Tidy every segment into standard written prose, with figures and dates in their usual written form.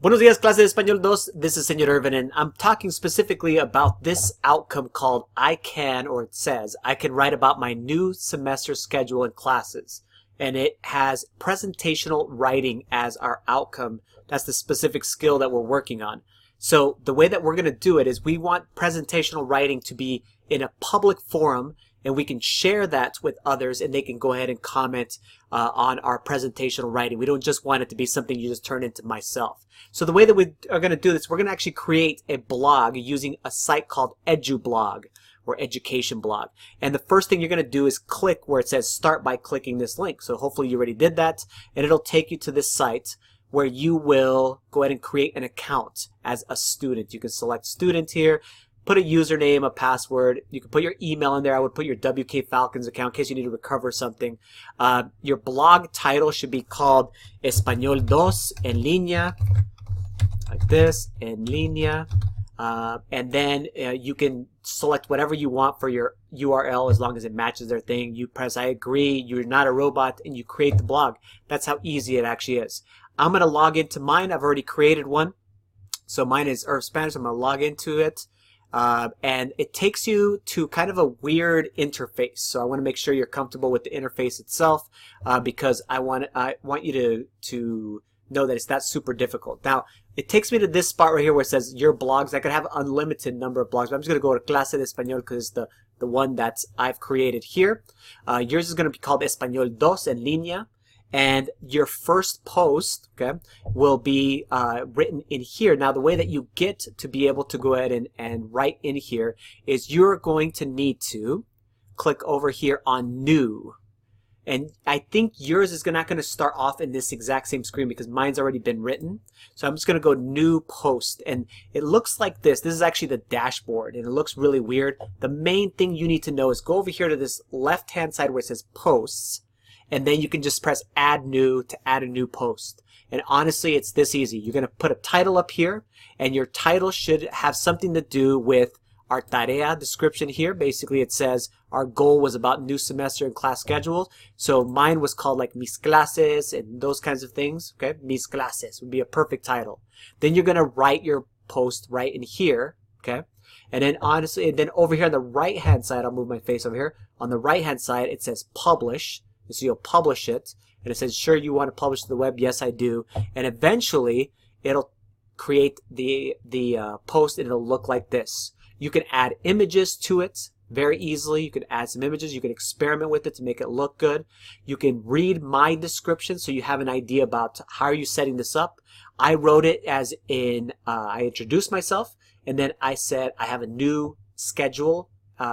Buenos días, clase de Español 2. This is Señor Irvin, and I'm talking specifically about this outcome called I can, or it says, I can write about my new semester schedule and classes. And it has presentational writing as our outcome. That's the specific skill that we're working on. So the way that we're going to do it is we want presentational writing to be in a public forum, and we can share that with others and they can go ahead and comment on our presentational writing. We don't just want it to be something you just turn into myself. So the way that we are going to do this, we're going to actually create a blog using a site called Edublog, or education blog. And the first thing you're going to do is click where it says start by clicking this link. So hopefully you already did that, and it'll take you to this site where you will go ahead and create an account as a student. You can select student here, put a username, a password. You can put your email in there. I would put your WK Falcons account in case you need to recover something. Your blog title should be called Español 2 en línea, like this, en línea. And then you can select whatever you want for your URL as long as it matches their thing. You press I agree, you're not a robot, and you create the blog. That's how easy it actually is. I'm going to log into mine. I've already created one. So mine is Irv Spanish. I'm going to log into it. And it takes you to kind of a weird interface. So I want to make sure you're comfortable with the interface itself because I want you to know that it's not super difficult. Now, it takes me to this spot right here where it says your blogs. I could have an unlimited number of blogs, but I'm just going to go to Clase de Español because it's the one that I've created here. Yours is going to be called Español 2 en línea. And your first post, okay, will be written in here. Now, the way that you get to be able to go ahead and write in here is you're going to need to click over here on New. And I think yours is not going to start off in this exact same screen because mine's already been written. So I'm just going to go New Post. And it looks like this. This is actually the dashboard, and it looks really weird. The main thing you need to know is go over here to this left-hand side where it says Posts. And then you can just press add new to add a new post. And honestly, it's this easy. You're going to put a title up here, and your title should have something to do with our tarea description here. Basically, it says our goal was about new semester and class schedules. So mine was called like mis clases and those kinds of things. Okay, mis clases would be a perfect title. Then you're going to write your post right in here. Okay. And then honestly, and then over here on the right hand side, I'll move my face over here. On the right hand side, it says publish. So you'll publish it, and it says, sure, you want to publish to the web? Yes, I do. And eventually, it'll create the post, and it'll look like this. You can add images to it very easily. You can add some images. You can experiment with it to make it look good. You can read my description so you have an idea about how are you setting this up. I wrote it as in, I introduced myself, and then I said I have a new schedule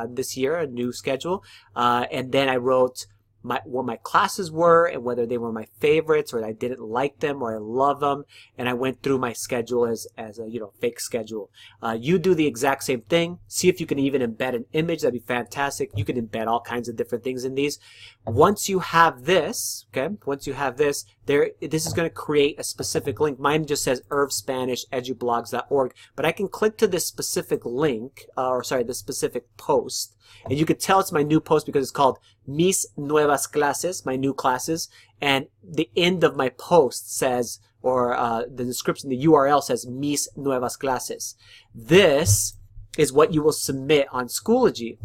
this year, a new schedule, and then I wrote what my classes were and whether they were my favorites or I didn't like them or I love them, and I went through my schedule as a fake schedule. You do the exact same thing. See if you can even embed an image. That'd be fantastic. You can embed all kinds of different things in these. Once you have this, okay, once you have this, this is going to create a specific link. Mine just says irvspanished.edublogs.org, but I can click to this specific link, this specific post, and you can tell it's my new post because it's called Mis Nuevas Clases, my new classes, and the end of my post says, or the description, the URL says Mis Nuevas Clases. This is what you will submit on Schoology,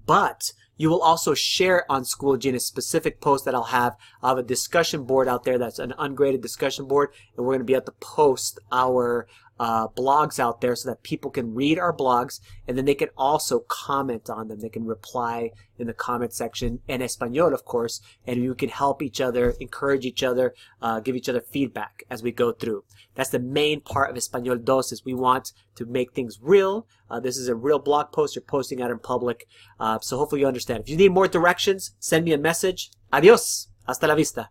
but you will also share on Schoology in a specific post that I'll have. I'll have a discussion board out there that's an ungraded discussion board, and we're going to be able to post our blogs out there so that people can read our blogs, and then they can also comment on them. They can reply in the comment section in Espanol, of course, and you can help each other, encourage each other, give each other feedback as we go through. That's the main part of Español 2 is we want to make things real. This is a real blog post you're posting out in public, so hopefully you understand. If you need more directions, send me a message. Adios. Hasta la vista.